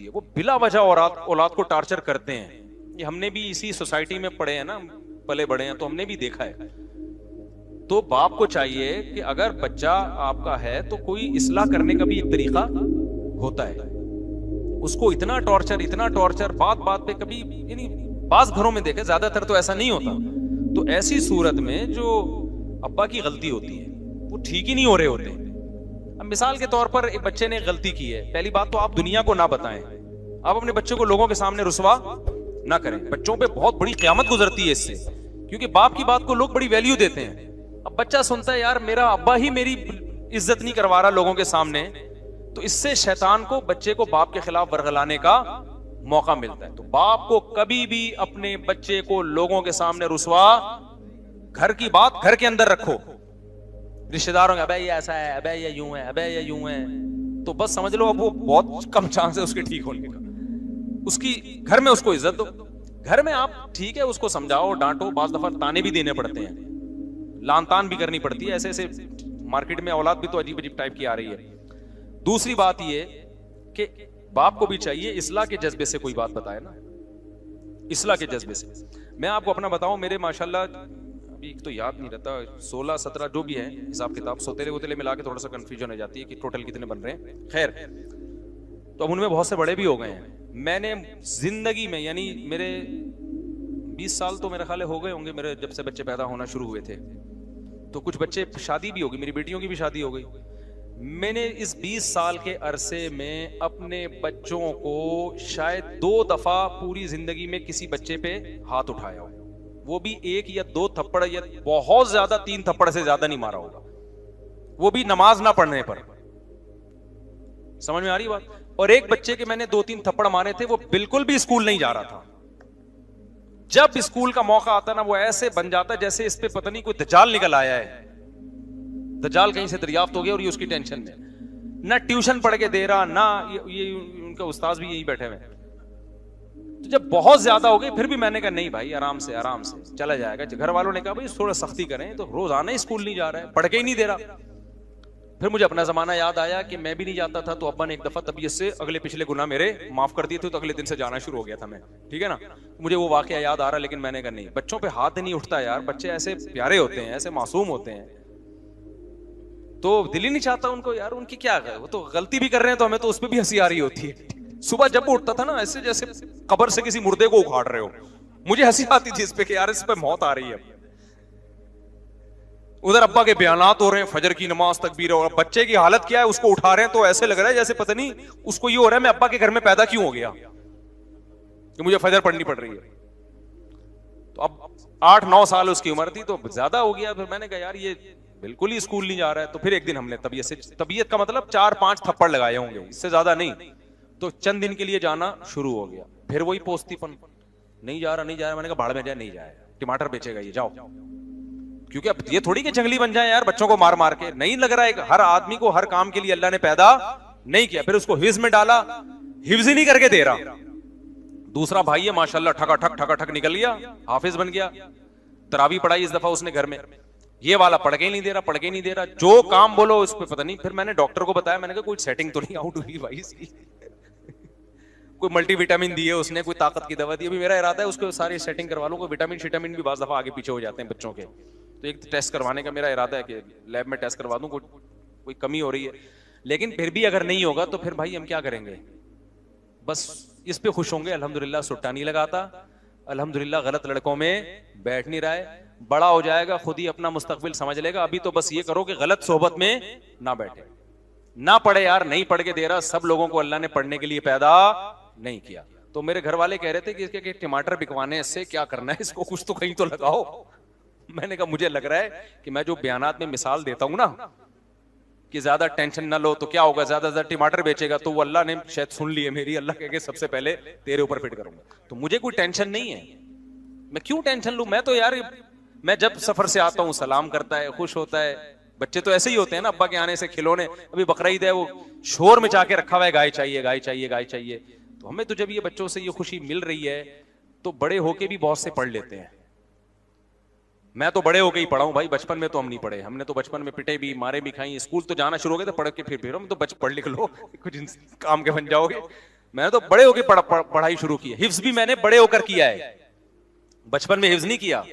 वो बिला वजह औलाद को टार्चर करते हैं। ये हमने भी इसी सोसाइटी में पढ़े हैं ना, पले बड़े हैं, तो हमने भी देखा है। तो बाप को चाहिए कि अगर बच्चा आपका है तो कोई इस्लाह करने का भी एक तरीका होता है। उसको इतना टॉर्चर बात बात पे कभी, यानी बास घरों में देखे, ज्यादातर तो ऐसा नहीं होता। तो ऐसी सूरत में जो अब्बा की गलती होती है वो ठीक ही नहीं हो रहे होते। अब मिसाल के तौर पर एक बच्चे ने गलती की है, पहली बात तो आप दुनिया को ना बताएं, आप अपने बच्चे को लोगों के सामने रुसवा ना करें। बच्चों पे बहुत बड़ी क़यामत गुजरती है इससे, क्योंकि बाप की बात को लोग बड़ी वैल्यू देते हैं। अब बच्चा सुनता है यार मेरा अब्बा ही मेरी इज्जत नहीं करवा रहा लोगों के सामने, तो इससे शैतान को बच्चे को बाप के खिलाफ वर्गलाने का मौका मिलता है। तो बाप को कभी भी अपने बच्चे को लोगों के सामने रुसवा, घर की बात घर के अंदर रखो। रिश्तेदारों का अबे ये ऐसा है, अबे ये यूं है, अबे ये यूं है, तो बस समझ लो अब वो बहुत कम चांस है उसके ठीक होने का। उसकी घर में उसको इज्जत दो। घर में आप ठीक है उसको समझाओ, डांटो, बाज दफा ताने भी देने पड़ते हैं, लान तान भी करनी पड़ती है। ऐसे ऐसे मार्केट में औलाद भी तो अजीब अजीब टाइप की आ रही है। दूसरी बात ये कि बाप को भी चाहिए इस्लाह के जज्बे से कोई बात बताए ना, इस्लाह के जज्बे से। मैं आपको अपना बताऊं, मेरे माशाल्लाह अभी तो याद नहीं रहता, 16-17 जो भी है हिसाब किताब, सोतेले वोतेले मिला के थोड़ा सा कंफ्यूजन हो जाती है कि टोटल कितने बन रहे हैं। खैर, तो अब उनमें बहुत से बड़े भी हो गए हैं। मैंने जिंदगी में, यानी मेरे 20 साल तो मेरे ख्याल हो गए होंगे मेरे जब से बच्चे पैदा होना शुरू हुए थे, तो कुछ बच्चे शादी भी हो गई, मेरी बेटियों की भी शादी हो गई। मैंने इस 20 साल के अरसे में अपने बच्चों को शायद 2 दफा पूरी जिंदगी में किसी बच्चे पे हाथ उठाया हो, वो भी 1 या 2 थप्पड़, या बहुत ज्यादा 3 थप्पड़ से ज्यादा नहीं मारा होगा, वो भी नमाज ना पढ़ने पर। समझ में आ रही बात? और एक बच्चे के मैंने 2-3 थप्पड़ मारे थे, वो बिल्कुल भी स्कूल नहीं जा रहा था। जब स्कूल का मौका आता ना, वो ऐसे बन जाता जैसे इस पे पता नहीं कोई दज्जाल निकल आया है, दज्जाल कहीं से दरियाफ्त हो गया और ये उसकी टेंशन में। ना ट्यूशन पढ़ के दे रहा, ना ये उनका उस्ताद भी यही बैठे हुए। तो जब बहुत ज्यादा हो गई, फिर भी मैंने कहा नहीं भाई, आराम से चला जाएगा। घर वालों ने कहा भाई थोड़ा सख्ती करें, तो रोजाना ही स्कूल नहीं जा रहा है, पढ़ के ही नहीं दे रहा। फिर मुझे अपना जमाना याद आया कि मैं भी नहीं जाता था, तो अब्बा ने एक दफा तबीयत से अगले पिछले गुनाह मेरे माफ कर दिए थे, तो अगले दिन से जाना शुरू हो गया था मैं, ठीक है ना। मुझे वो वाकया याद आ रहा, लेकिन मैंने कहा नहीं, बच्चों पे हाथ नहीं उठता यार, बच्चे ऐसे प्यारे होते हैं, ऐसे मासूम होते हैं, तो दिल ही नहीं चाहता उनको यार, उनकी क्या है, वो तो गलती भी कर रहे हैं तो हमें तो उस पर भी हंसी आ रही होती है। सुबह जब वो उठता था ना, ऐसे जैसे कब्र से किसी मुर्दे को उखाड़ रहे हो, मुझे हंसी आती थी इस पे कि यार इस पे मौत आ रही है। उधर अब्बा के बयानात हो रहे हैं, फजर की नमाज, तकबीर, और बच्चे की हालत क्या है, उसको उठा रहे हैं तो ऐसे लग रहा है जैसे पता नहीं उसको ये हो रहा है मैं अब्बा के घर में पैदा क्यों हो गया कि मुझे फजर पढ़नी पड़ रही है। तो अब 8-9 साल उसकी उम्र थी, तो ज्यादा हो गया। फिर मैंने कहा यार ये बिल्कुल ही स्कूल नहीं जा रहा है। तो फिर एक दिन हमने तबीयत का मतलब 4-5 थप्पड़ लगाए होंगे, इससे ज्यादा नहीं। तो चंद दिन के लिए जाना शुरू हो गया, फिर वही पोस्तीपन, नहीं जा रहा। मैंने कहा भाड़ में जाए, नहीं जाए, टमाटर बेचेगा ये, जाओ। क्योंकि अब ये थोड़ी कि जंगली बन जाए यार बच्चों को मार मार के, नहीं लग रहा है। हर आदमी को हर काम के लिए अल्लाह ने पैदा नहीं किया। फिर उसको हिफ्ज में डाला, हिफ्ज ही नहीं करके दे रहा। दूसरा भाई है माशाल्लाह, ठका ठक निकल गया, हाफिज बन गया, तरावी पढ़ाई इस दफा उसने घर में। ये वाला पढ़ के ही नहीं दे रहा, जो काम बोलो उस पर पता नहीं। फिर मैंने डॉक्टर को बताया, मैंने कहा कोई सेटिंग तो नहीं आउट हुई भाई इसकी, कोई मल्टीविटामिन दी है उसने, कोई ताकत की दवा दी। अभी मेरा इरादा है उसको सारी सेटिंग करवा लूं, कोई विटामिन भी बाज़ दफा आगे पीछे हो जाते हैं बच्चों के, तो एक टेस्ट करवाने का मेरा इरादा है कि लैब में टेस्ट करवा दूं, कोई कमी हो रही है। लेकिन फिर भी अगर नहीं होगा तो फिर भाई हम क्या करेंगे, बस इस पे खुश होंगे अल्हम्दुलिल्लाह, सुट्टा नहीं लगाता, अल्हम्दुलिल्लाह गलत लड़कों में बैठ नहीं रहा है, बड़ा हो जाएगा खुद ही अपना मुस्तकबिल समझ लेगा। अभी तो बस ये करो कि गलत सोहबत में ना बैठे, ना पढ़े यार, नहीं पढ़ के दे रहा। सब लोगों को अल्लाह ने पढ़ने के लिए पैदा नहीं किया। तो मेरे घर वाले कह रहे थे कि इसके टमाटर बिकवाने, इससे क्या करना है, इसको कुछ तो कहीं तो लगाओ। मैंने कहा मुझे लग रहा है कि मैं जो बयानात में मिसाल देता हूं ना कि ज्यादा टेंशन ना लो तो क्या होगा, ज्यादा ज्यादा टमाटर बेचेगा, तो वो अल्लाह ने शायद सुन ली है मेरी। अल्लाह कह के सबसे पहले तेरे ऊपर फिट करूंगा। तो मुझे कोई टेंशन नहीं है, मैं क्यों टेंशन लूं। मैं तो यार, मैं जब सफर से आता हूं सलाम करता है, खुश होता है। बच्चे तो ऐसे ही होते हैं ना, अब्बा के आने से खिलौने, अभी बकरा ईद है, वो शोर मचा के रखा हुआ है, गाय चाहिए गाय चाहिए गाय चाहिए। तो हमें तो जब ये बच्चों से ये खुशी मिल रही है, तो बड़े होके भी बहुत से पढ़ लेते हैं। मैं तो बड़े होके ही पढ़ा हूं भाई, बचपन में तो हम नहीं पढ़े। हमने तो बचपन में पिटे भी, मारे भी खाई, स्कूल तो जाना शुरू हो गए तो पढ़ के फिर हम तो पढ़ लिख लो, कुछ काम के बन जाओगे। मैंने तो बड़े होकर पढ़ाई शुरू की है। हिफ्ज भी मैंने बड़े होकर किया है, बचपन में हिफ्ज नहीं किया।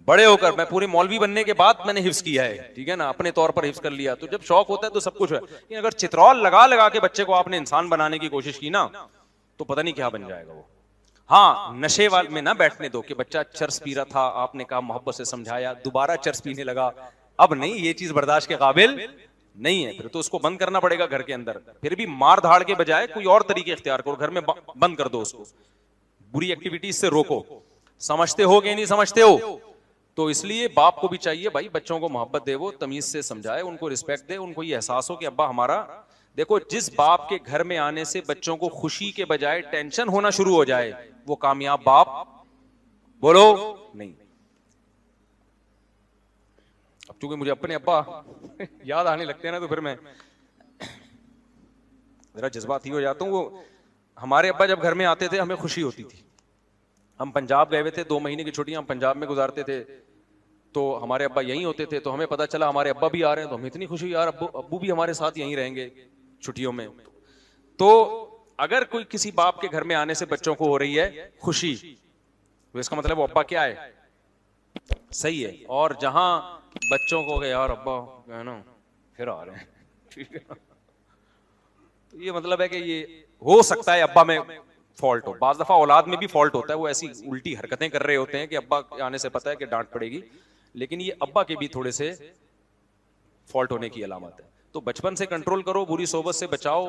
बड़े होकर, मैं पूरे मौलवी बनने के बाद मैंने हिफ्ज किया है, ठीक है ना, अपने तौर पर हिफ्ज कर लिया। तो जब शौक होता है तो सब कुछ है। लेकिन अगर चित्रौल लगा लगा के बच्चे को आपने इंसान बनाने की कोशिश की ना, तो पता नहीं क्या बन जाएगा वो। हाँ, नशे वाले में ना बैठने दो कि बच्चा चर्स पी रहा था, आपने कहा, मोहब्बत से समझाया, दोबारा चर्स पीने लगा, अब नहीं, ये चीज बर्दाश्त के काबिल नहीं है, फिर तो उसको बंद करना पड़ेगा घर के अंदर। फिर भी मार धाड़ के बजाय कोई और तरीके इख्तियार करो, घर में बंद कर दो उसको, बुरी एक्टिविटीज से रोको। समझते हो कि नहीं समझते हो? तो इसलिए बाप को भी चाहिए भाई, बच्चों को मोहब्बत दे, वो तमीज से समझाए, उनको रिस्पेक्ट दे, उनको ये एहसास हो कि अब्बा हमारा। देखो, जिस बाप के घर में आने से बच्चों को खुशी के बजाय टेंशन होना शुरू हो जाए, वो कामयाब बाप बोलो नहीं। अब चूंकि मुझे अपने अब्बा याद आने लगते हैं ना, तो फिर मैं जरा जज्बाती हो जाता हूं। वो हमारे अब्बा जब घर में आते थे, हमें खुशी होती थी। हम पंजाब गए हुए थे, 2 महीने की छुट्टियां हम पंजाब में गुजारते थे, तो हमारे अब्बा यहीं होते थे। तो हमें पता चला हमारे अब्बा भी आ रहे हैं, तो हमें इतनी खुशी, यार अब्बू भी हमारे साथ यहीं रहेंगे छुट्टियों में। तो अगर कोई किसी बाप के घर में आने से बच्चों को हो रही है खुशी, तो इसका मतलब वो अब्बा क्या है, सही है। और जहां बच्चों को यार अब्बा है ना फिर आ रहे हैं, ठीक है, तो ये मतलब है कि ये हो सकता है अब्बा में फॉल्ट हो। बाज दफा औलाद में भी फॉल्ट होता है, वो ऐसी उल्टी हरकतें कर रहे होते हैं कि अब्बा आने से पता है कि डांट पड़ेगी, लेकिन ये अब्बा के भी थोड़े से फॉल्ट होने की अलामत है। तो बचपन से कंट्रोल करो, बुरी सोबत से बचाओ।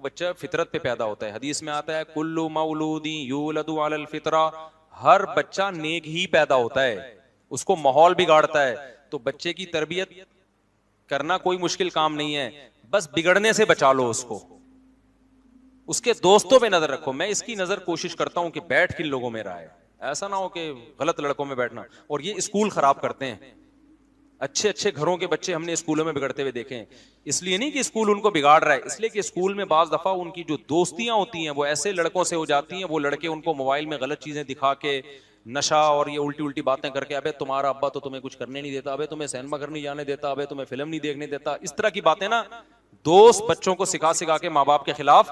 बच्चा फितरत पे पैदा होता है, हदीस में आता है कुल्लु मौलूदी यूलदु अलल फितरा, हर बच्चा नेक ही पैदा होता है, उसको माहौल बिगाड़ता है। तो बच्चे की तरबियत करना कोई मुश्किल काम नहीं है, बस बिगड़ने से बचा लो उसको। उसके दोस्तों पे नजर रखो। मैं इसकी नजर कोशिश करता हूं कि बैठ किन लोगों में रहा है, ऐसा ना हो कि गलत लड़कों में बैठना। और ये स्कूल खराब करते हैं, अच्छे अच्छे घरों के बच्चे हमने स्कूलों में बिगड़ते हुए देखे हैं। इसलिए नहीं कि स्कूल उनको बिगाड़ रहा है, इसलिए कि स्कूल में बाज दफा उनकी जो दोस्तियां होती हैं वो ऐसे लड़कों से हो जाती हैं, वो लड़के उनको मोबाइल में गलत चीजें दिखा के, नशा और ये उल्टी उल्टी बातें करके, अबे तुम्हारा अब्बा तो तुम्हें कुछ करने नहीं देता, अबे तुम्हें सिनेमा घर नहीं जाने देता, अबे तुम्हें फिल्म नहीं देखने देता, इस तरह की बातें ना दोस्त बच्चों को सिखा सिखा के माँ बाप के खिलाफ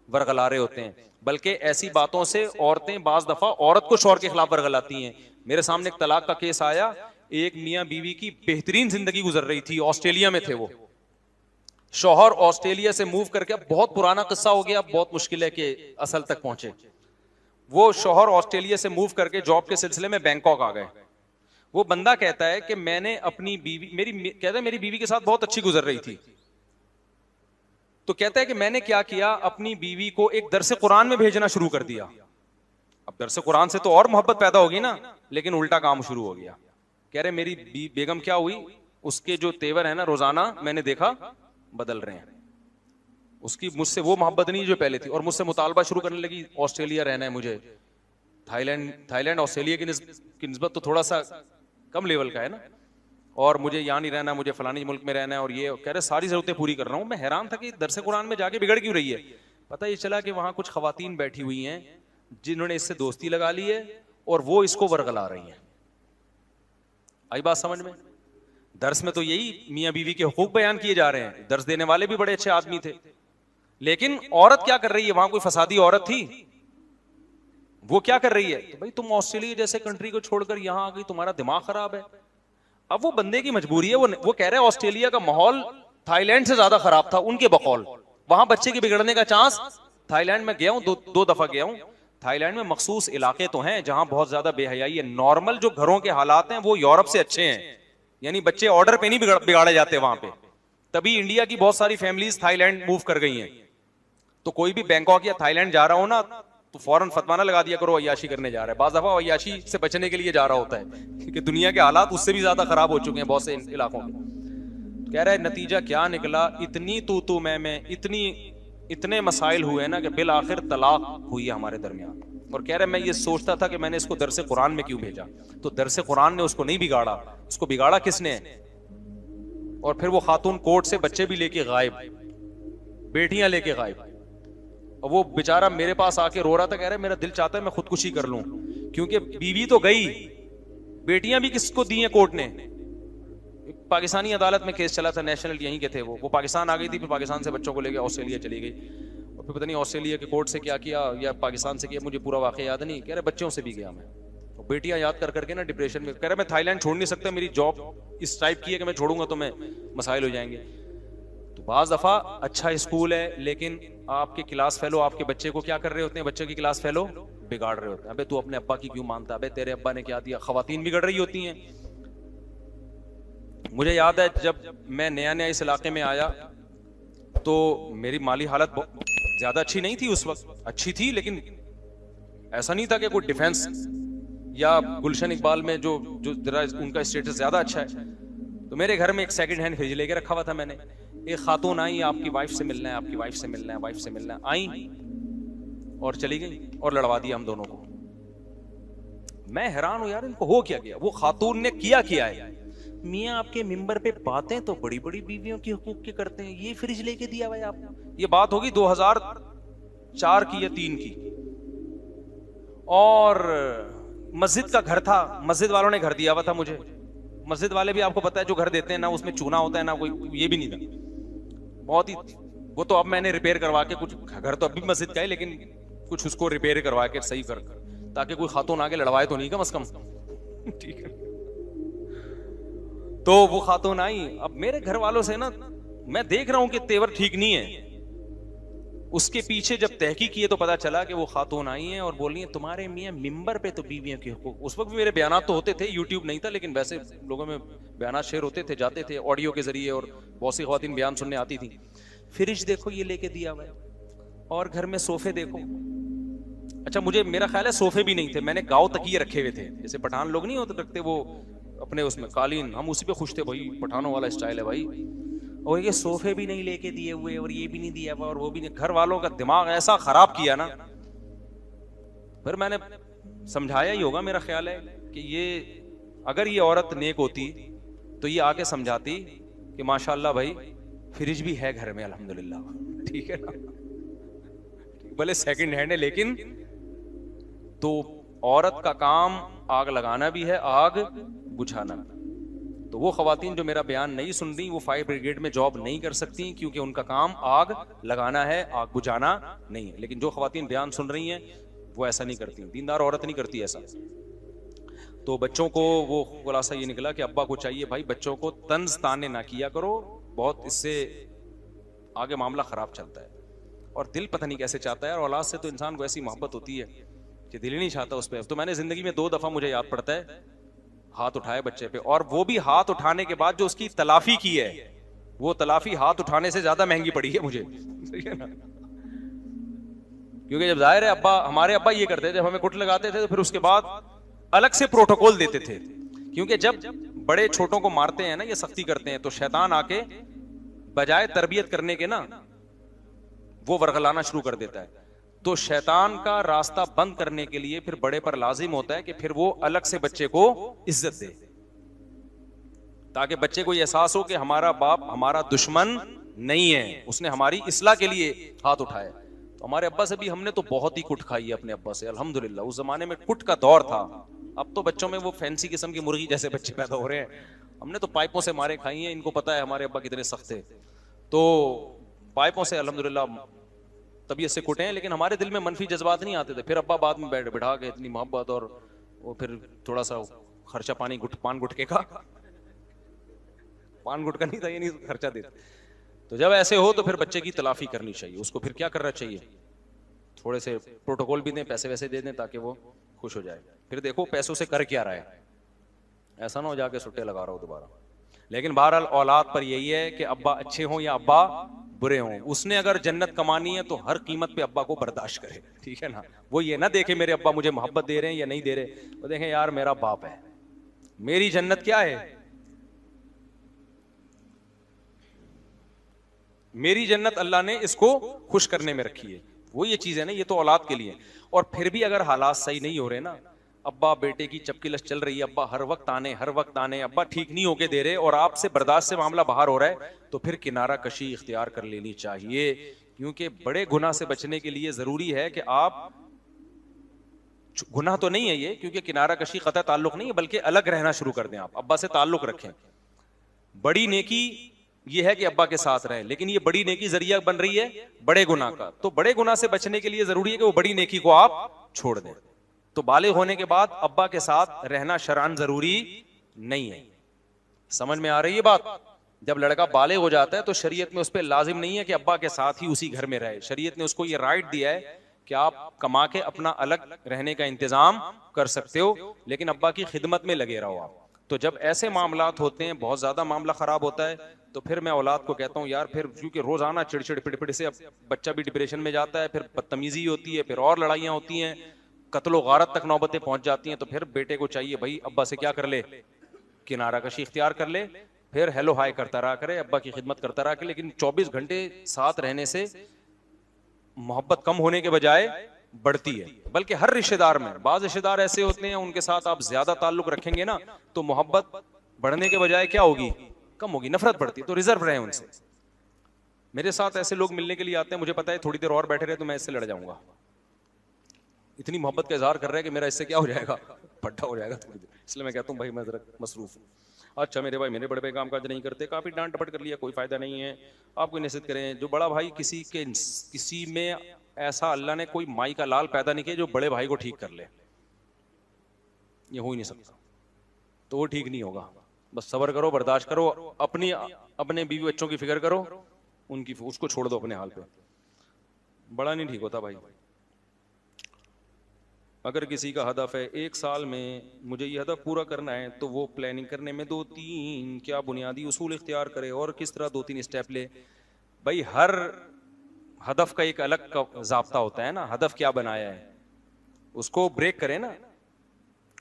वर्गला रहे होते हैं। बल्कि ऐसी बातों से औरतें बाज दफा औरत को शौहर के खिलाफ वर्गलाती हैं। मेरे सामने एक तलाक का केस आया, एक मियां बीवी की बेहतरीन जिंदगी गुजर रही थी, ऑस्ट्रेलिया में थे वो, शौहर ऑस्ट्रेलिया से मूव करके, बहुत पुराना किस्सा हो गया, बहुत मुश्किल है कि असल तक पहुंचे। वो शौहर ऑस्ट्रेलिया से मूव करके जॉब के सिलसिले में बैंकॉक आ गए। वो बंदा कहता है कि मैंने अपनी बीवी, कहता है मेरी बीवी के साथ बहुत अच्छी गुजर रही थी, तो कहता है कि मैंने क्या किया, अपनी बीवी को एक दरस कुरान में भेजना शुरू कर दिया। अब दरस कुरान से तो और मोहब्बत पैदा होगी ना, लेकिन उल्टा काम शुरू हो गया। कह रहे मेरी बेगम क्या हुई, उसके जो तेवर है ना रोजाना मैंने देखा बदल रहे हैं, उसकी मुझसे वो मोहब्बत नहीं जो पहले थी, और मुझसे मुतालबा शुरू करने लगी ऑस्ट्रेलिया रहना है मुझे। थाईलैंड ऑस्ट्रेलिया की निस्बत तो थोड़ा सा कम लेवल का है ना, और मुझे यहाँ नहीं रहना, मुझे फलानी मुल्क में रहना है, और ये कह रहे सारी जरूरतें पूरी कर रहा हूँ। मैं हैरान था कि दरस कुरान में जाके बिगड़ क्यों रही है। पता ये चला कि वहां कुछ खवातीन बैठी हुई हैं जिन्होंने इससे दोस्ती लगा ली है और वो इसको वर्गला रही हैं। आई बात समझ में? दर्स में तो यही मियां बीवी के हुकूक बयान किए जा रहे हैं, दर्स देने वाले भी बड़े अच्छे आदमी थे, लेकिन औरत क्या कर रही है, वहां कोई फसादी औरत थी, वो क्या कर रही है, तो भाई तुम ऑस्ट्रेलिया जैसे कंट्री को छोड़कर यहां आ गई, तुम्हारा दिमाग खराब है। अब वो बंदे की मजबूरी है, वो कह रहे हैं ऑस्ट्रेलिया का माहौल थाईलैंड से ज्यादा खराब था उनके बकौल, वहां बच्चे के बिगड़ने का चांस। थाईलैंड में गया हूं, दो दफा गया हूं। थाईलैंड में मखसूस इलाके तो हैं जहां बहुत ज्यादा बेहयाई है। नॉर्मल जो घरों के हालात हैं वो यूरोप से अच्छे हैं, यानी बच्चे ऑर्डर पे नहीं बिगाड़े जाते वहां पे। तभी इंडिया की बहुत सारी फैमिलीज थाईलैंड मूव कर गई हैं। तो कोई भी बैंकॉक या थाईलैंड जा रहा हो ना, तो फौरन फतवाना लगा दिया करो अय्याशी करने जा रहा है। बाज़ दफा अय्याशी से बचने के लिए जा रहा होता है, क्योंकि दुनिया के हालात उससे भी ज्यादा खराब हो चुके हैं बहुत से इलाकों में। तो कह रहा है नतीजा क्या निकला, इतनी तू मैं इतने मसाइल हुए ना कि बिल आखिर तलाक हुई है हमारे दरमियान। और कह रहे मैं ये सोचता था कि मैंने इसको दरस कुरान में क्यों भेजा। तो दरस कुरान ने उसको नहीं बिगाड़ा, उसको बिगाड़ा किसने? और फिर वो खातून कोर्ट से बच्चे भी लेके गायब, बेटियां लेके गायब। और वो बेचारा मेरे पास आके रो रहा था, कह रहा है मेरा दिल चाहता है मैं खुदकुशी कर लूं, क्योंकि बीवी तो गई, बेटियां भी किसको दी हैं कोर्ट ने। पाकिस्तानी अदालत में केस चला था, नेशनल यहीं के थे वो पाकिस्तान आ गई थी, फिर पाकिस्तान से बच्चों को लेके ऑस्ट्रेलिया चली गई। और फिर पता नहीं ऑस्ट्रेलिया के कोर्ट से क्या किया या पाकिस्तान से किया, मुझे पूरा वाकया याद नहीं। कह रहे बच्चों से भी गया मैं, तो बेटियां याद कर करके ना डिप्रेशन में, कह रहे मैं थाईलैंड छोड़ नहीं सकता, मेरी जॉब इस टाइप की है कि मैं छोड़ूंगा तो मैं मसाइल हो जाएंगे। तो बाज दफा अच्छा स्कूल है, लेकिन आपके क्लास फेलो आपके बच्चे को क्या कर रहे होते हैं, बच्चे की क्लास फेलो बिगाड़ रहे होते हैं। अबे तू अपने अब्बा की क्यों मानता, अबे तेरे अब्बा ने क्या दिया। खवातीन बिगड़ रही होती हैं। मुझे याद है जब मैं नया नया इस इलाके में आया तो मेरी माली हालत ज्यादा अच्छी नहीं थी उस वक्त, अच्छी थी लेकिन ऐसा नहीं था कि कोई डिफेंस या गुलशन इकबाल में जो जो जरा उनका स्टेटस ज्यादा अच्छा है। तो मेरे घर में एक सेकंड हैंड फ्रिज लेके रखा हुआ था मैंने। एक खातून आई, आपकी वाइफ से मिलना है, आपकी वाइफ से मिलना है, वाइफ से मिलना है, आई और चली गई और लड़वा दिया हम दोनों को। मैं हैरान हूं यार, इनको हो क्या गया। वो खातून ने किया है, मियाँ आपके मिंबर पे बातें तो बड़ी बड़ी बीवियों की हुकूक की करते हैं, ये फ्रिज लेके दिया भाई आप। ये बात होगी 2004 की या 3 की। और मस्जिद का घर था, मस्जिद वालों ने घर दिया हुआ था मुझे। मस्जिद वाले भी आपको पता है जो घर देते हैं ना उसमें चूना होता है ना कोई, ये भी नहीं था बहुत ही। वो तो अब मैंने रिपेयर करवा के, कुछ घर तो अभी मस्जिद का है लेकिन कुछ उसको रिपेयर करवा के सही कर, ताकि कोई खातून आके लड़वाए तो नहीं कम से कम। ठीक है। तो वो खातून आई। अब मेरे घर वालों से ना मैं देख रहा हूं कि तेवर ठीक नहीं है। उसके पीछे जब तहकीक किए तो पता चला कि वो खातून आई हैं और बोली हैं तुम्हारे मियाँ मिंबर पे तो बीवियों के हुकूक। उस वक्त भी मेरे बयानात तो होते थे, यूट्यूब नहीं था लेकिन वैसे लोगों में बयानात शेयर होते थे, जाते थे ऑडियो के जरिए, और बहुत सी खवातीन बयान सुनने आती थी। फ्रिज देखो ये लेके दिया हुआ है, और घर में सोफे देखो। अच्छा मुझे मेरा ख्याल है सोफे भी नहीं थे, मैंने गाँव तकिए रखे हुए थे, जैसे पठान लोग नहीं होते रखते वो अपने उसमें कालीन, हम उसी पे खुश थे भाई, पठानों वाला स्टाइल है भाई। और ये सोफे भी नहीं लेके दिए हुए, और ये भी नहीं दिया हुआ, और वो भी नहीं। घर वालों का दिमाग ऐसा खराब किया ना। फिर मैंने समझाया ही होगा, मेरा ख्याल है कि ये अगर ये औरत नेक होती तो ये आके समझाती कि माशाल्लाह भाई फ्रिज भी है घर में अल्हम्दुलिल्लाह, ठीक है ना, भले सेकंड हैंड है लेकिन। तो औरत का काम आग लगाना भी है, आग बुझाना। तो वो खवातीन जो मेरा बयान नहीं सुन रही, वो फायर ब्रिगेड में जॉब नहीं कर सकती, क्योंकि उनका काम आग लगाना है, आग बुझाना नहीं है। लेकिन जो खवातीन बयान सुन रही हैं वो ऐसा नहीं करती, दीनदार औरत नहीं करती ऐसा। तो बच्चों को वो खुलासा ये निकला कि अब्बा को चाहिए भाई बच्चों को तंज ताने ना किया करो, बहुत इससे आगे मामला खराब चलता है। और दिल पता नहीं कैसे चाहता है, और औलाद से तो इंसान को ऐसी मोहब्बत होती है कि दिल ही नहीं चाहता उस पर। तो मैंने जिंदगी में 2 दफा मुझे याद पड़ता है हाथ उठाए बच्चे पे, और वो भी हाथ उठाने के बाद जो उसकी तलाफी की है, वो तलाफी हाथ उठाने से ज्यादा महंगी पड़ी है मुझे, ठीक है ना। क्योंकि जब जाहिर है अब्बा, हमारे अब्बा ये करते थे, जब हमें कुट लगाते थे तो फिर उसके बाद अलग से प्रोटोकॉल देते थे। क्योंकि जब बड़े छोटों को मारते हैं ना, ये सख्ती करते हैं, तो शैतान आके बजाय तरबियत करने के ना वो वर्गलाना शुरू कर देता है। तो शैतान का रास्ता बंद करने के लिए फिर बड़े पर लाजिम होता है कि फिर वो अलग से बच्चे को इज्जत दे, ताकि बच्चे को ये एहसास हो कि हमारा बाप हमारा दुश्मन नहीं है, उसने हमारी इस्लाह के लिए हाथ उठाया। तो हमारे अब्बा से भी हमने तो बहुत ही कुट खाई है अपने अब्बा से, अल्हम्दुलिल्लाह। उस जमाने में कुट का दौर था, अब तो बच्चों में वो फैंसी किस्म की मुर्गी जैसे बच्चे पैदा हो रहे हैं। हमने तो पाइपों से मारे खाई हैं, इनको पता है हमारे अब्बा कितने सख्त थे। तो पाइपों से अल्हम्दुलिल्लाह तबीयत से कुटे हैं, लेकिन हमारे दिल में मनफी जज्बात नहीं आते थे। फिर अब्बा बाद में बिठा के इतनी मोहब्बत, और वो फिर थोड़ा सा खर्चा पान गुटके का, पान गुटका नहीं था ये, नहीं खर्चा देते। तो जब ऐसे हो तो फिर बच्चे की तलाफी करनी चाहिए, उसको फिर क्या करना चाहिए, थोड़े से प्रोटोकॉल भी दें, पैसे वैसे दे दें ताकि वो खुश हो जाए। फिर देखो पैसों से कर क्या रहा है, ऐसा ना हो जाके सुट्टे लगा रहा हो दोबारा। लेकिन बहरहाल औलाद पर यही है कि अब्बा अच्छे हों या अब्बा बुरे हों, उसने अगर जन्नत कमानी है तो हर कीमत पे अब्बा को बर्दाश्त करे, ठीक है ना। वो ये ना देखे मेरे अब्बा मुझे मोहब्बत दे रहे हैं या नहीं दे रहे, वो देखें यार मेरा बाप है, मेरी जन्नत क्या है, मेरी जन्नत अल्लाह ने इसको खुश करने में रखी है। वो ये चीज है ना, ये तो औलाद के लिए। और फिर भी अगर हालात सही नहीं हो रहे ना, अब्बा बेटे की चपकिलस चल रही है, अब्बा हर वक्त आने, अब्बा ठीक नहीं होके दे रहे, और आपसे बर्दाश्त से मामला बाहर हो रहा है, तो फिर किनारा कशी इख्तियार कर लेनी चाहिए। क्योंकि बड़े गुनाह से बचने के लिए जरूरी है कि आप, गुनाह तो नहीं है ये, क्योंकि किनारा कशी कतई ताल्लुक नहीं है, बल्कि अलग रहना शुरू कर दें। आप अब्बा से ताल्लुक रखें। बड़ी नेकी ये है कि अब्बा के साथ रहें, लेकिन ये बड़ी नेकी जरिया बन रही है बड़े गुनाह का। तो बड़े गुनाह से बचने के लिए जरूरी है कि वो बड़ी नेकी को आप छोड़ दें। तो बालिग होने के बाद अब्बा के साथ रहना शरअन जरूरी नहीं है। समझ में आ रही है बात? जब लड़का बालिग हो जाता है तो शरीयत में उस पर लाजिम नहीं है कि अब्बा के साथ ही उसी घर में रहे। शरीयत ने उसको ये राइट दिया है कि आप कमा के अपना अलग रहने का इंतजाम कर सकते हो, लेकिन अब्बा की खिदमत में लगे रहो आप। तो जब ऐसे मामलात होते हैं, बहुत ज्यादा मामला खराब होता है, तो फिर मैं औलाद को कहता हूँ यार, फिर क्योंकि रोजाना चिड़चिड़ पिड़पिड़ से अब बच्चा भी डिप्रेशन में जाता है, फिर बदतमीजी होती है, फिर और लड़ाइयाँ होती हैं, कत्लो गारत तक नौबतें पहुंच जाती हैं। तो फिर बेटे को चाहिए भाई अब्बा से क्या कर ले, किनारा कशी इख्तियार कर ले, फिर हेलो हाय करता रहा करे, अब्बा की खिदमत करता रहा करे। लेकिन 24 घंटे साथ रहने से मोहब्बत कम होने के बजाय बढ़ती है। बल्कि हर रिश्तेदार में, बाज रिश्तेदार ऐसे होते हैं उनके साथ आप ज्यादा ताल्लुक रखेंगे ना तो मोहब्बत बढ़ने के बजाय क्या होगी, कम होगी, नफरत बढ़ती है। तो रिजर्व रहे उनसे। मेरे साथ ऐसे लोग मिलने के लिए आते हैं, मुझे पता है थोड़ी देर और बैठे रहे तो मैं इससे लड़ जाऊंगा, इतनी मोहब्बत का इजहार कर रहा है कि मेरा इससे क्या हो जाएगा, पट्टा हो जाएगा थोड़ी देर। इसलिए मैं कहता हूँ भाई मैं जरा मसरूफ हूँ। अच्छा मेरे भाई, मेरे बड़े भाई काम काज नहीं करते, काफी डांट डपट कर लिया, कोई फायदा नहीं है। आप कोई नसीहत करें। जो बड़ा भाई किसी में ऐसा अल्लाह ने कोई माई का लाल पैदा नहीं किया जो बड़े भाई को ठीक कर ले, ये हो ही नहीं सकता। तो वो ठीक नहीं होगा। बस सब्र करो, बर्दाश्त करो, अपने बीवी बच्चों की फिक्र करो, उनकी उसको छोड़ दो अपने हाल पे। बड़ा नहीं ठीक होता भाई। अगर किसी का हदफ है 1 साल में मुझे ये हदफ पूरा करना है, तो वो प्लानिंग करने में 2-3 क्या बुनियादी उसूल इख्तियार करे और किस तरह 2-3 स्टेप ले। भाई हर हदफ का एक अलग ज़ाब्ता होता है ना। हदफ क्या बनाया है उसको ब्रेक करें ना,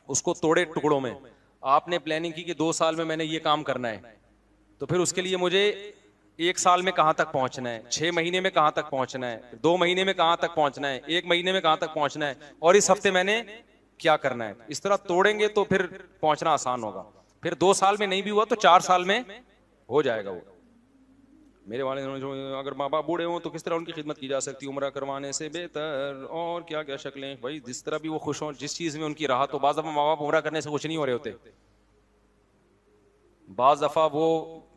उसको तोड़े टुकड़ों में। आपने प्लानिंग की कि 2 साल में मैंने ये काम करना है, तो फिर उसके लिए मुझे 1 साल में कहां तक पहुंचना है, 6 महीने में कहां तक पहुंचना है, 2 महीने में कहां तक पहुंचना है, 1 महीने में कहां तक पहुंचना है, और इस हफ्ते मैंने क्या करना है। इस तरह तोड़ेंगे तो फिर पहुंचना आसान होगा। फिर 2 साल में नहीं भी हुआ तो 4 साल में हो जाएगा वो। मेरे वाले अगर माँ बाप बूढ़े हों तो किस तरह उनकी खिदमत की जा सकती है, उम्र करवाने से बेहतर। और क्या क्या शक्लें, भाई जिस तरह भी वो खुश हों, जिस चीज में उनकी राहत हो। बाज़ दफा माँ बाप उम्र करने से खुश नहीं हो रहे होते, बाज़ दफा वो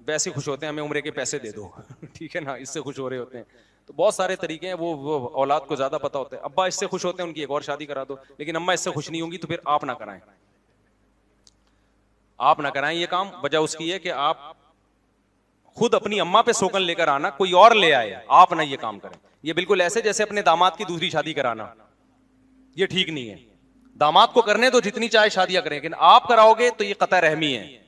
वैसे खुश होते हैं हमें उम्र के पैसे दे दो ठीक है ना, इससे खुश हो रहे होते हैं। तो बहुत सारे तरीके हैं, वो औलाद को ज्यादा पता होता है। अब्बा इससे खुश होते हैं उनकी एक और शादी करा दो, लेकिन अम्मा इससे खुश नहीं होंगी तो फिर आप ना कराएं, आप ना कराएं ये काम। वजह उसकी है कि आप खुद अपनी अम्मा पे सोकन लेकर आना, कोई और ले आए, आप ना ये काम करें। ये बिल्कुल ऐसे जैसे अपने दामाद की दूसरी शादी कराना, ये ठीक नहीं है। दामाद को करने तो जितनी चाहे शादियां करें, लेकिन आप कराओगे तो ये कतई रहमी है।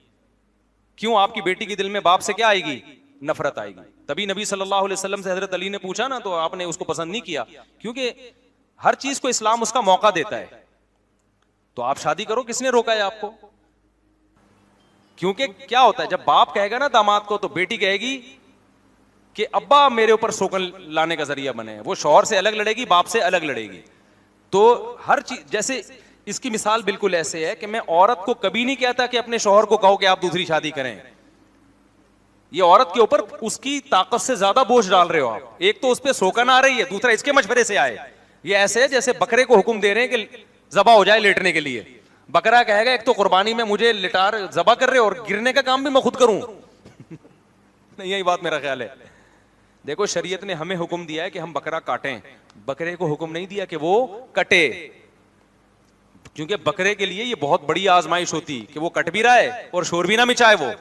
क्यों? आपकी बेटी के दिल में बाप से क्या आएगी, नफरत आएगी। तभी नबी सल्लल्लाहु अलैहि वसल्लम से हजरत अली ने पूछा ना, तो आपने उसको पसंद नहीं किया, क्योंकि हर चीज को इस्लाम उसका मौका देता है। तो आप शादी करो, किसने रोका है आपको? क्योंकि क्या होता है, जब बाप कहेगा ना दामाद को, तो बेटी कहेगी कि अब्बा मेरे ऊपर सोकन लाने का जरिया बने। वो शौहर से अलग लड़ेगी, बाप से अलग लड़ेगी। तो हर चीज, जैसे इसकी मिसाल बिल्कुल ऐसे है कि मैं औरत को कभी नहीं कहता कि अपने शौहर को कहो कि आप दूसरी शादी करें। ये औरत के ऊपर उसकी ताकत से ज्यादा बोझ डाल रहे हो आप। एक तो उस पर सोकन आ रही है, दूसरा इसके मशवरे से आए। ये ऐसे है जैसे बकरे को हुक्म दे रहे हैं कि जबा हो जाए लेटने के लिए। बकरा कहेगा एक तो कुर्बानी में मुझे लिटार जबा कर रहे हो और गिरने का काम भी मैं खुद करूं नहीं, यही बात मेरा ख्याल है। देखो शरीयत ने हमें हुक्म दिया है कि हम बकरा काटें, बकरे को हुक्म नहीं दिया कि वो कटे। क्योंकि बकरे के लिए ये बहुत बड़ी आजमाइश होती कि वो कट भी रहा है और शोर भी ना मिचाए वो।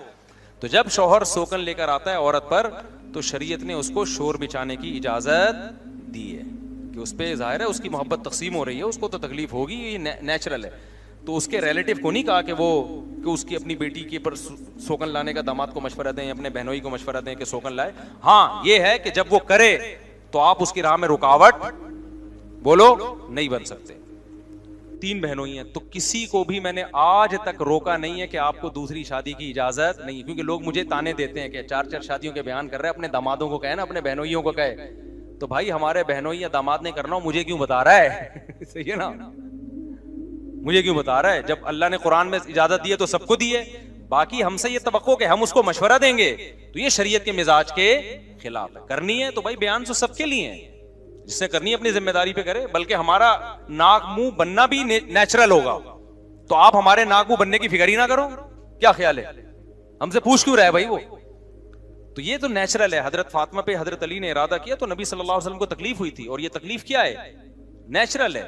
तो जब शौहर सोकन लेकर आता है औरत पर, तो शरीयत ने उसको शोर मिचाने की इजाजत दी है कि उस पर जाहिर है उसकी मोहब्बत तकसीम हो रही है, उसको तो तकलीफ होगी, ये नेचुरल है। तो उसके रिलेटिव को नहीं कहा कि उसकी अपनी बेटी के पर सोकन लाने का दामाद को मशवरा दें, अपने बहनोई को मशवरा दें कि सोकन लाए। हाँ ये है कि जब वो करे तो आप उसकी राह में रुकावट बोलो नहीं बन सकते। 3 बहनों ही हैं, तो किसी को भी मैंने आज तक रोका नहीं है कि आपको दूसरी शादी की इजाजत नहीं। क्योंकि लोग मुझे ताने देते हैं कि 4-4 शादियों के बयान कर रहे हैं, अपने दामादों को कहे ना, अपने बहनोइयों को कहे। तो भाई हमारे बहनोई या दामाद ने करना हो, मुझे क्यों बता रहा है सही है ना, मुझे क्यों बता रहा है? जब अल्लाह ने कुरान में इजाजत दी है तो सबको दी है। बाकी हमसे ये तवक्को कि हम उसको मशवरा देंगे, तो ये शरीयत के मिजाज के खिलाफ है। करनी है तो भाई बयान तो सबके लिए है, जिससे करनी है अपनी जिम्मेदारी पे करे। बल्कि हमारा नाक मुंह बनना भी नेचुरल होगा, तो आप हमारे नाक मुंह बनने की फिक्र ही ना करो। क्या ख्याल है? हमसे पूछ क्यों रहा है भाई वो? तो ये तो नेचुरल है। हजरत फातिमा पे हजरत अली ने इरादा किया तो नबी सल्लल्लाहु अलैहि वसल्लम को तकलीफ हुई थी, और ये तकलीफ क्या है, नेचुरल है।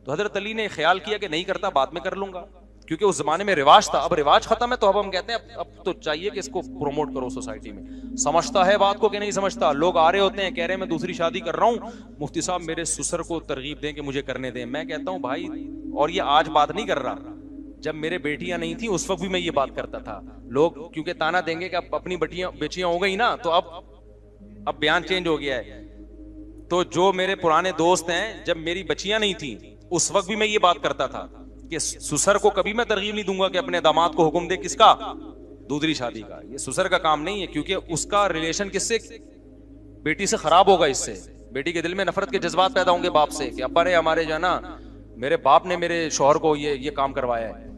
तो हजरत अली ने ख्याल किया कि नहीं करता, बाद में कर लूंगा, क्योंकि उस जमाने में रिवाज था। अब रिवाज खत्म है तो अब हम कहते हैं अब तो चाहिए कि इसको प्रोमोट करो सोसाइटी में। समझता है बात को कि नहीं समझता। लोग आ रहे होते हैं, कह रहे हैं मैं दूसरी शादी कर रहा हूं, मुफ्ती साहब मेरे ससुर को तरगीब दें कि मुझे करने दें। मैं कहता हूं भाई, और ये आज बात नहीं कर रहा, जब मेरे बेटियां नहीं थी उस वक्त भी मैं ये बात करता था। लोग क्योंकि ताना देंगे कि अब अपनी बेटियां हो गई ना, तो अब बयान चेंज हो गया है। तो जो मेरे पुराने दोस्त हैं, जब मेरी बच्चियां नहीं थी उस वक्त भी मैं ये बात करता था कि ससुर को कभी मैं तरगीब नहीं दूंगा कि अपने दामाद को हुक्म दे किसका, दूसरी शादी का। ये ससुर का काम नहीं है, क्योंकि उसका रिलेशन किससे, बेटी से खराब होगा। इससे बेटी के दिल में नफरत के जज्बात पैदा होंगे बाप से कि अब्बा ने हमारे जो है ना, मेरे बाप ने मेरे शौहर को ये काम करवाया है।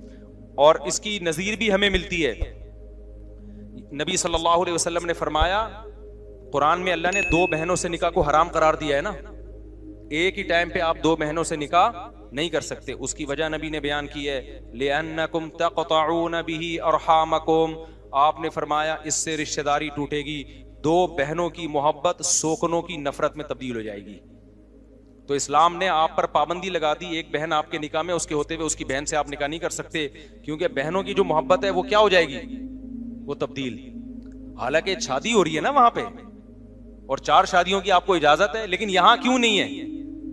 और इसकी नजीर भी हमें मिलती है। नबी सल्लल्लाहु अलैहि वसल्लम ने फरमाया, कुरान में अल्लाह ने 2 बहनों से निकाह को हराम करार दिया है ना, एक ही टाइम पे आप 2 बहनों से निकाह नहीं कर सकते। उसकी वजह नबी ने बयान की है, लिअन्नकुम तक़तऊन बिही अरहामकुम, आपने फरमाया इससे रिश्तेदारी टूटेगी। 2 बहनों की मोहब्बत सोकनों की नफरत में तब्दील हो जाएगी। तो इस्लाम ने आप पर पाबंदी लगा दी, एक बहन आपके निकाह में, उसके होते हुए उसकी बहन से आप निकाह नहीं कर सकते, क्योंकि बहनों की जो मोहब्बत है वो क्या हो जाएगी, वो तब्दील। हालांकि शादी हो रही है ना वहां पे, और 4 शादियों की आपको इजाजत है, लेकिन यहां क्यों नहीं है?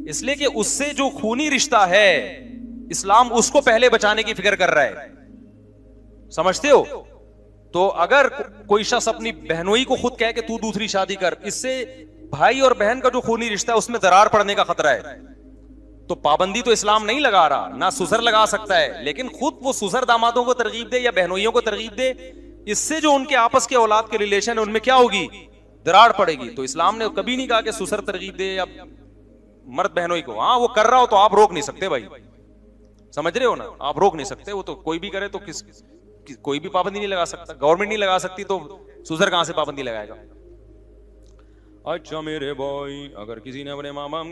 इसलिए कि उससे जो खूनी रिश्ता है, इस्लाम उसको पहले बचाने की फिक्र कर रहा है। समझते हो? तो अगर कोई शख्स अपनी बहनोई को खुद कहे कि तू दूसरी शादी कर, इससे भाई और बहन का जो खूनी रिश्ता है उसमें दरार पड़ने का खतरा है। तो पाबंदी तो इस्लाम नहीं लगा रहा, ना ससुर लगा सकता है, लेकिन खुद वो ससुर दामादों को तरगीब दे या बहनोइयों को तरगीब दे, इससे जो उनके आपस के औलाद के रिलेशन है उनमें क्या होगी, दरार पड़ेगी। तो इस्लाम ने कभी नहीं कहा कि ससुर तरगीब दे या मर्द बहनोई को। हाँ, वो कर रहा हो तो आप रोक नहीं सकते भाई, समझ रहे हो ना, आप रोक नहीं सकते। वो तो कोई भी करे तो कोई भी पाबंदी नहीं लगा सकता, गवर्नमेंट नहीं लगा सकती, तो ससुर कहां से पाबंदी लगाएगा? अच्छा मेरे भाई, अगर किसी ने अपने माँ बाप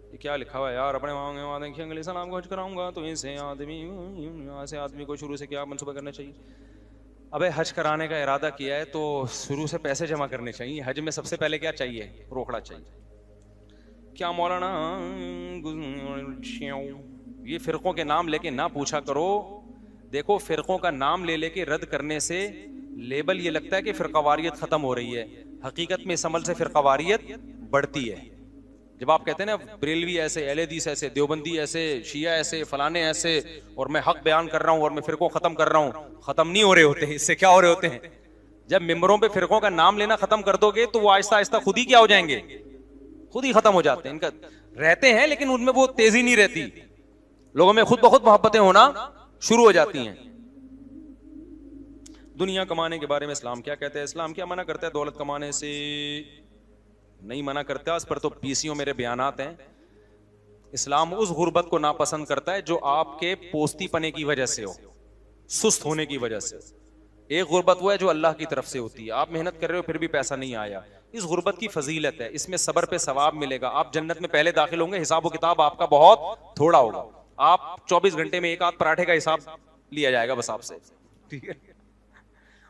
ये क्या लिखा हुआ है यार, अपने माँ बाप सलाम को हज कराऊंगा, तो ऐसे आदमी को शुरू से क्या मंसूबा करना चाहिए? अबे हज कराने का इरादा किया है तो शुरू से पैसे जमा करने चाहिए। हज में सबसे पहले क्या चाहिए? रोकड़ा चाहिए। क्या मौलाना ये फिरकों के नाम लेके ना पूछा करो। देखो, फिरकों का नाम ले लेके रद्द करने से लेबल ये लगता है कि फिरकावारियत खत्म हो रही है। हकीकत में इस अमल से फिरकावारियत बढ़ती है। जब आप कहते हैं ना बरेलवी ऐसे, अहलेदीस ऐसे, देवबंदी ऐसे, शिया ऐसे, फलाने ऐसे, और मैं हक बयान कर रहा हूं और मैं फिरकों खत्म कर रहा हूं, खत्म नहीं हो रहे होते। इससे क्या हो रहे होते हैं? जब मिंबरों पे फिरकों का नाम लेना खत्म कर दोगे तो वो आहिस्ता आहिस्ता खुद ही क्या हो जाएंगे, खुद ही खत्म हो जाते हैं। इनका रहते हैं लेकिन उनमें वो तेजी नहीं रहती, लोगों में खुद ब खुद मोहब्बतें होना शुरू हो जाती हैं। दुनिया कमाने के बारे में इस्लाम क्या कहता है? इस्लाम क्या मना करता है दौलत कमाने से? नहीं मना करता, इस पर तो पीसीओ मेरे बयानात हैं। इस्लाम उस गुर्बत को नापसंद करता है जो आपके पोस्ती पने की वजह से हो, सुस्त होने की वजह से। एक गुर्बत वो है जो अल्लाह की तरफ से होती है, आप मेहनत कर रहे हो फिर भी पैसा नहीं आया, इस गुर्बत की फजीलत है, इसमें सबर पे सवाब मिलेगा, आप जन्नत में पहले दाखिल होंगे, हिसाब किताब आपका बहुत थोड़ा होगा, आप 24 घंटे में एक आध पराठे का हिसाब लिया जाएगा बस आपसे, ठीक है।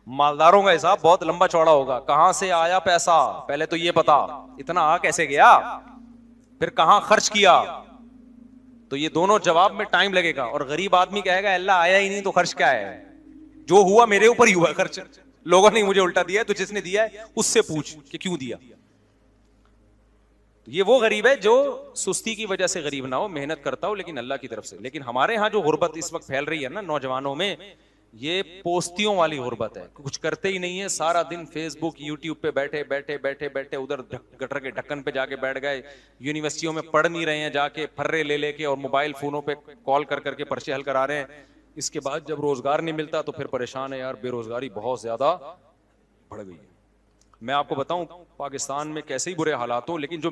मालदारों का हिसाब बहुत लंबा चौड़ा होगा, कहां से आया पैसा पहले तो ये पता, इतना आ कैसे गया, फिर कहां खर्च किया, तो ये दोनों जवाब में टाइम लगेगा। और गरीब आदमी कहेगा अल्लाह आया ही नहीं तो खर्च क्या है, जो हुआ मेरे ऊपर ही हुआ खर्च, लोगों ने मुझे उल्टा दिया है, तो जिसने दिया है उससे पूछ कि क्यों दिया। तो ये वो गरीब है जो सुस्ती की वजह से गरीब ना हो, मेहनत करता हो लेकिन अल्लाह की तरफ से। लेकिन हमारे यहाँ जो गुर्बत इस वक्त फैल रही है ना नौजवानों में, ये पोस्तियों वाली गुर्बत है, कुछ करते ही नहीं है, सारा दिन फेसबुक यूट्यूब पे बैठे बैठे बैठे बैठे उधर गटर के ढक्कन पे जाके बैठ गए, यूनिवर्सिटियों में पढ़ नहीं रहे हैं, जाके फर्रे ले लेके और मोबाइल फोनों पे कॉल कर करके पर्चे हल करा रहे हैं। इसके बाद जब रोजगार नहीं मिलता तो फिर परेशान है यार, बेरोजगारी बहुत ज्यादा बढ़ गई है। मैं आपको बताऊं पाकिस्तान में कैसे ही बुरे हालात हो, लेकिन जो